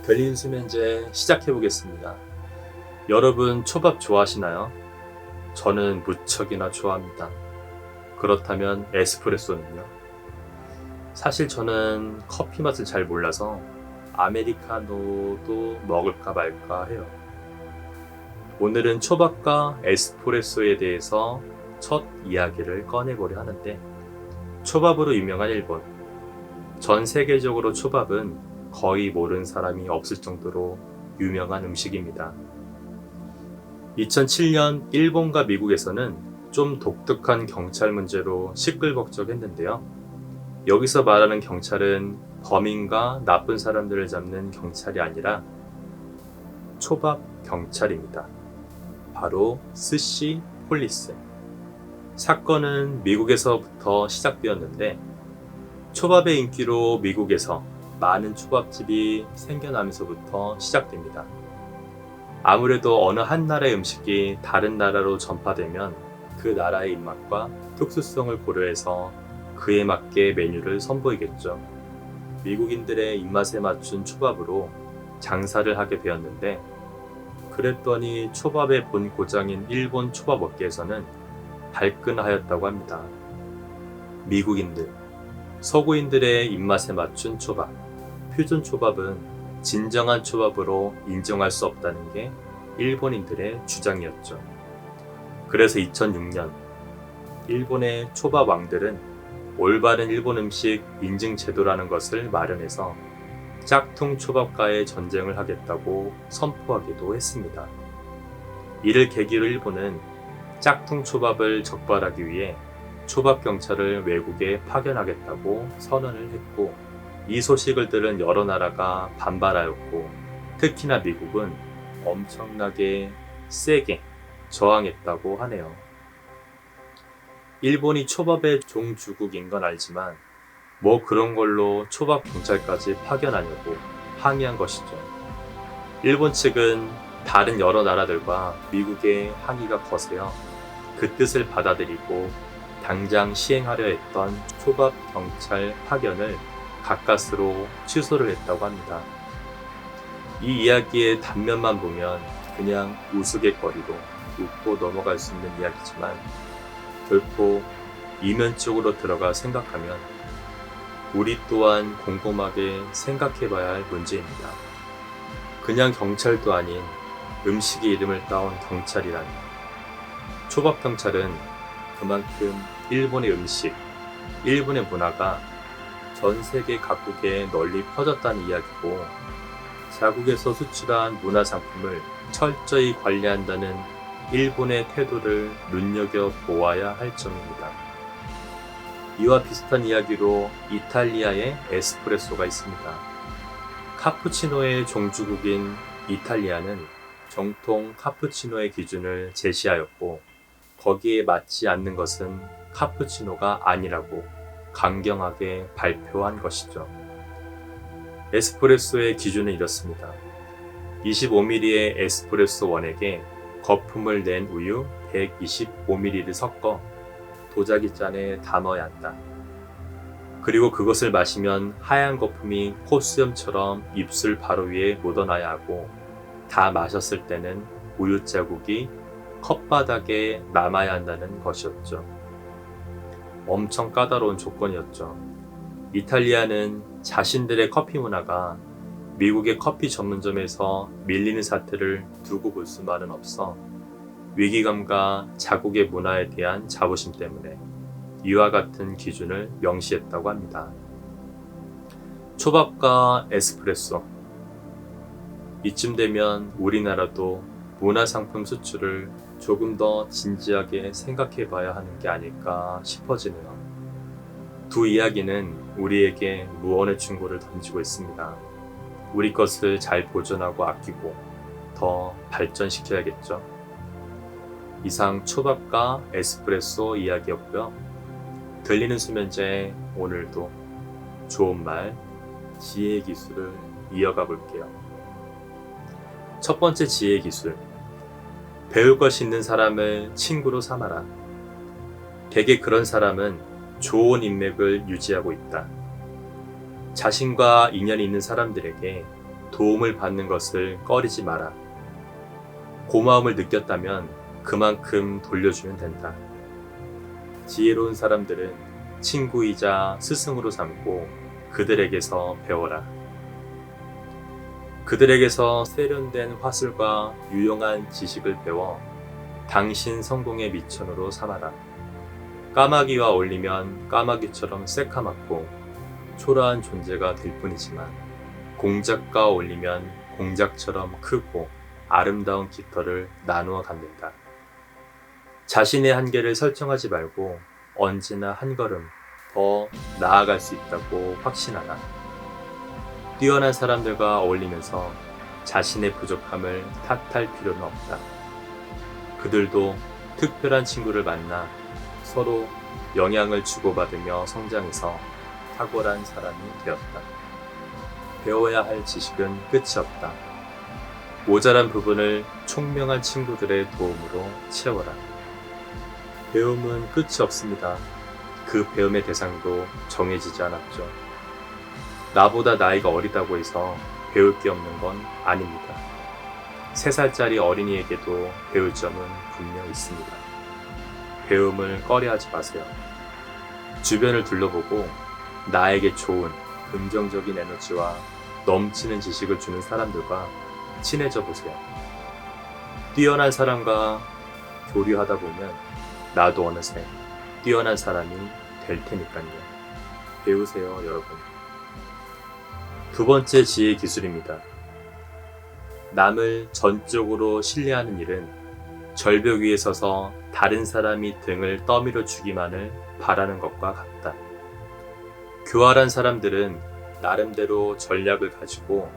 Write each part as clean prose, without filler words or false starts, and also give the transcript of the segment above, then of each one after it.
들린 수면제 시작해 보겠습니다. 여러분 초밥 좋아하시나요? 저는 무척이나 좋아합니다. 그렇다면 에스프레소는요? 사실 저는 커피 맛을 잘 몰라서 아메리카노도 먹을까 말까 해요. 오늘은 초밥과 에스프레소에 대해서 첫 이야기를 꺼내보려 하는데, 초밥으로 유명한 일본. 전 세계적으로 초밥은 거의 모르는 사람이 없을 정도로 유명한 음식입니다. 2007년 일본과 미국에서는 좀 독특한 경찰 문제로 시끌벅적했는데요. 여기서 말하는 경찰은 범인과 나쁜 사람들을 잡는 경찰이 아니라 초밥 경찰입니다. 바로 스시 폴리스. 사건은 미국에서부터 시작되었는데, 초밥의 인기로 미국에서 많은 초밥집이 생겨나면서부터 시작됩니다. 아무래도 어느 한 나라의 음식이 다른 나라로 전파되면 그 나라의 입맛과 특수성을 고려해서 그에 맞게 메뉴를 선보이겠죠. 미국인들의 입맛에 맞춘 초밥으로 장사를 하게 되었는데, 그랬더니 초밥의 본 고장인 일본 초밥 업계에서는 발끈하였다고 합니다. 미국인들, 서구인들의 입맛에 맞춘 초밥, 퓨전 초밥은 진정한 초밥으로 인정할 수 없다는 게 일본인들의 주장이었죠. 그래서 2006년 일본의 초밥 왕들은 올바른 일본 음식 인증 제도라는 것을 마련해서 짝퉁 초밥과의 전쟁을 하겠다고 선포하기도 했습니다. 이를 계기로 일본은 짝퉁 초밥을 적발하기 위해 초밥 경찰을 외국에 파견하겠다고 선언을 했고, 이 소식을 들은 여러 나라가 반발하였고, 특히나 미국은 엄청나게 세게 저항했다고 하네요. 일본이 초밥의 종주국인 건 알지만 뭐 그런 걸로 초밥 경찰까지 파견하냐고 항의한 것이죠. 일본 측은 다른 여러 나라들과 미국의 항의가 거세어 그 뜻을 받아들이고 당장 시행하려 했던 초밥 경찰 파견을 가까스로 취소를 했다고 합니다. 이 이야기의 단면만 보면 그냥 우스갯거리로 웃고 넘어갈 수 있는 이야기지만, 결코 이면적으로 들어가 생각하면 우리 또한 곰곰하게 생각해봐야 할 문제입니다. 그냥 경찰도 아닌 음식의 이름을 따온 경찰이라니. 초밥 경찰은 그만큼 일본의 음식, 일본의 문화가 전 세계 각국에 널리 퍼졌다는 이야기고, 자국에서 수출한 문화상품을 철저히 관리한다는 일본의 태도를 눈여겨보아야 할 점입니다. 이와 비슷한 이야기로 이탈리아의 에스프레소가 있습니다. 카푸치노의 종주국인 이탈리아는 정통 카푸치노의 기준을 제시하였고, 거기에 맞지 않는 것은 카푸치노가 아니라고 강경하게 발표한 것이죠. 에스프레소의 기준은 이렇습니다. 25ml의 에스프레소 원액에 거품을 낸 우유 125ml를 섞어 도자기 잔에 담아야 한다. 그리고 그것을 마시면 하얀 거품이 콧수염처럼 입술 바로 위에 묻어나야 하고, 다 마셨을 때는 우유 자국이 컵바닥에 남아야 한다는 것이었죠. 엄청 까다로운 조건이었죠. 이탈리아는 자신들의 커피 문화가 미국의 커피 전문점에서 밀리는 사태를 두고 볼 수만은 없어 위기감과 자국의 문화에 대한 자부심 때문에 이와 같은 기준을 명시했다고 합니다. 초밥과 에스프레소. 이쯤 되면 우리나라도 문화상품 수출을 조금 더 진지하게 생각해 봐야 하는 게 아닐까 싶어지네요. 두 이야기는 우리에게 무언의 충고를 던지고 있습니다. 우리 것을 잘 보존하고 아끼고 더 발전시켜야겠죠. 이상 초밥과 에스프레소 이야기였고요. 들리는 수면제, 오늘도 좋은 말, 지혜의 기술을 이어가 볼게요. 첫 번째 지혜의 기술. 배울 것이 있는 사람을 친구로 삼아라. 대개 그런 사람은 좋은 인맥을 유지하고 있다. 자신과 인연이 있는 사람들에게 도움을 받는 것을 꺼리지 마라. 고마움을 느꼈다면 그만큼 돌려주면 된다. 지혜로운 사람들은 친구이자 스승으로 삼고 그들에게서 배워라. 그들에게서 세련된 화술과 유용한 지식을 배워 당신 성공의 미천으로 삼아라. 까마귀와 어울리면 까마귀처럼 새카맣고 초라한 존재가 될 뿐이지만 공작과 어울리면 공작처럼 크고 아름다운 깃털을 나누어 갖는다. 자신의 한계를 설정하지 말고 언제나 한 걸음 더 나아갈 수 있다고 확신하라. 뛰어난 사람들과 어울리면서 자신의 부족함을 탓할 필요는 없다. 그들도 특별한 친구를 만나 서로 영향을 주고받으며 성장해서 탁월한 사람이 되었다. 배워야 할 지식은 끝이 없다. 모자란 부분을 총명한 친구들의 도움으로 채워라. 배움은 끝이 없습니다. 그 배움의 대상도 정해지지 않았죠. 나보다 나이가 어리다고 해서 배울 게 없는 건 아닙니다. 3살짜리 어린이에게도 배울 점은 분명 있습니다. 배움을 꺼려하지 마세요. 주변을 둘러보고 나에게 좋은 긍정적인 에너지와 넘치는 지식을 주는 사람들과 친해져 보세요. 뛰어난 사람과 교류하다 보면 나도 어느새 뛰어난 사람이 될 테니까요. 배우세요, 여러분. 2번째 지혜 기술입니다. 남을 전적으로 신뢰하는 일은 절벽 위에 서서 다른 사람이 등을 떠밀어 주기만을 바라는 것과 같다. 교활한 사람들은 나름대로 전략을 가지고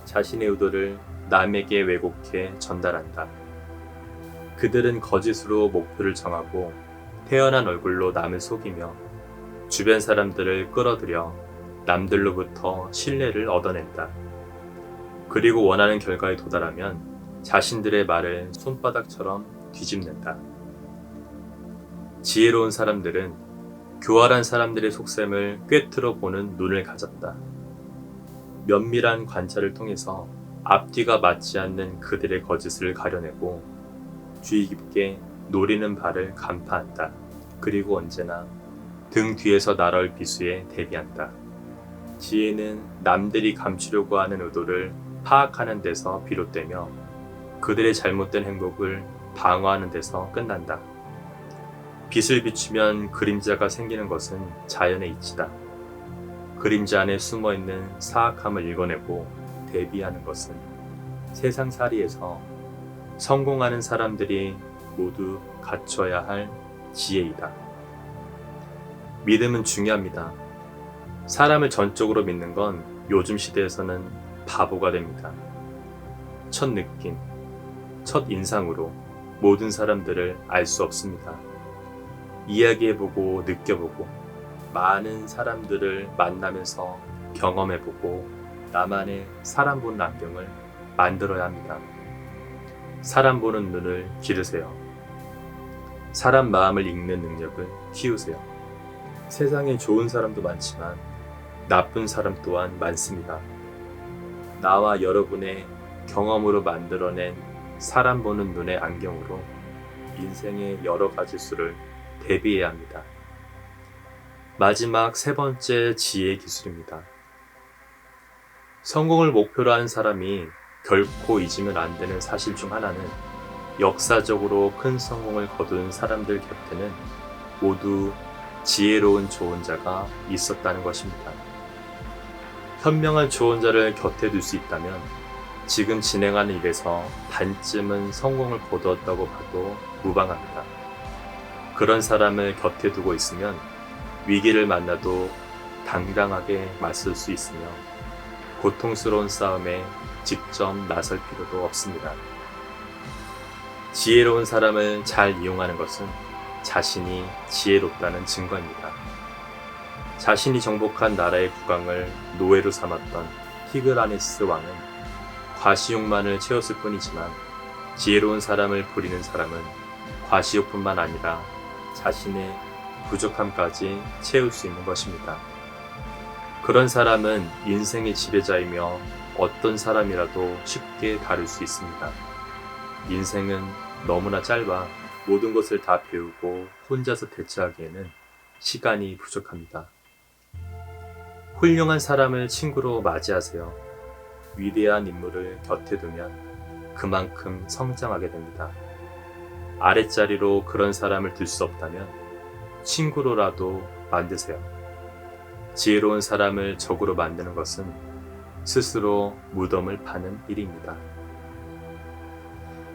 자신의 의도를 남에게 왜곡해 전달한다. 그들은 거짓으로 목표를 정하고 태연한 얼굴로 남을 속이며 주변 사람들을 끌어들여 남들로부터 신뢰를 얻어낸다. 그리고 원하는 결과에 도달하면 자신들의 말을 손바닥처럼 뒤집는다. 지혜로운 사람들은 교활한 사람들의 속셈을 꿰뚫어 보는 눈을 가졌다. 면밀한 관찰을 통해서 앞뒤가 맞지 않는 그들의 거짓을 가려내고 주의 깊게 노리는 바를 간파한다. 그리고 언제나 등 뒤에서 날아올 비수에 대비한다. 지혜는 남들이 감추려고 하는 의도를 파악하는 데서 비롯되며 그들의 잘못된 행복을 방어하는 데서 끝난다. 빛을 비추면 그림자가 생기는 것은 자연의 이치다. 그림자 안에 숨어있는 사악함을 읽어내고 대비하는 것은 세상살이에서 성공하는 사람들이 모두 갖춰야 할 지혜이다. 믿음은 중요합니다. 사람을 전적으로 믿는 건 요즘 시대에서는 바보가 됩니다. 첫 느낌, 첫 인상으로 모든 사람들을 알 수 없습니다. 이야기해보고 느껴보고 많은 사람들을 만나면서 경험해보고 나만의 사람 보는 안경을 만들어야 합니다. 사람 보는 눈을 기르세요. 사람 마음을 읽는 능력을 키우세요. 세상에 좋은 사람도 많지만 나쁜 사람 또한 많습니다. 나와 여러분의 경험으로 만들어낸 사람 보는 눈의 안경으로 인생의 여러 가지 수를 대비해야 합니다. 마지막 3번째 지혜의 기술입니다. 성공을 목표로 한 사람이 결코 잊으면 안 되는 사실 중 하나는 역사적으로 큰 성공을 거둔 사람들 곁에는 모두 지혜로운 조언자가 있었다는 것입니다. 현명한 조언자를 곁에 둘 수 있다면 지금 진행하는 일에서 반쯤은 성공을 거두었다고 봐도 무방합니다. 그런 사람을 곁에 두고 있으면 위기를 만나도 당당하게 맞설 수 있으며 고통스러운 싸움에 직접 나설 필요도 없습니다. 지혜로운 사람을 잘 이용하는 것은 자신이 지혜롭다는 증거입니다. 자신이 정복한 나라의 국왕을 노예로 삼았던 티그라네스 왕은 과시욕만을 채웠을 뿐이지만 지혜로운 사람을 부리는 사람은 과시욕뿐만 아니라 자신의 부족함까지 채울 수 있는 것입니다. 그런 사람은 인생의 지배자이며 어떤 사람이라도 쉽게 다룰 수 있습니다. 인생은 너무나 짧아 모든 것을 다 배우고 혼자서 대처하기에는 시간이 부족합니다. 훌륭한 사람을 친구로 맞이하세요. 위대한 인물을 곁에 두면 그만큼 성장하게 됩니다. 아랫자리로 그런 사람을 둘 수 없다면 친구로라도 만드세요. 지혜로운 사람을 적으로 만드는 것은 스스로 무덤을 파는 일입니다.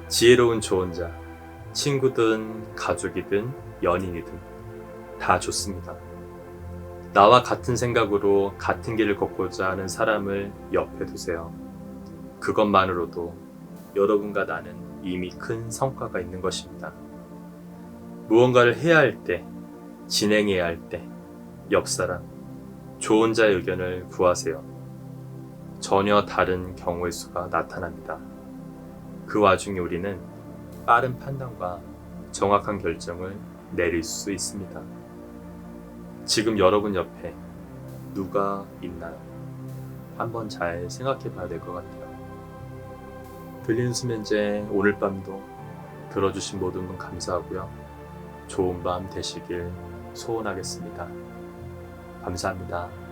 지혜로운 조언자, 친구든 가족이든 연인이든 다 좋습니다. 나와 같은 생각으로 같은 길을 걷고자 하는 사람을 옆에 두세요. 그것만으로도 여러분과 나는 이미 큰 성과가 있는 것입니다. 무언가를 해야 할 때, 진행해야 할 때, 옆사람, 좋은 자의 의견을 구하세요. 전혀 다른 경우의 수가 나타납니다. 그 와중에 우리는 빠른 판단과 정확한 결정을 내릴 수 있습니다. 지금 여러분 옆에 누가 있나요? 한번 잘 생각해 봐야 될 것 같아요. 들리는 수면제 오늘 밤도 들어주신 모든 분 감사하고요. 좋은 밤 되시길 소원하겠습니다. 감사합니다.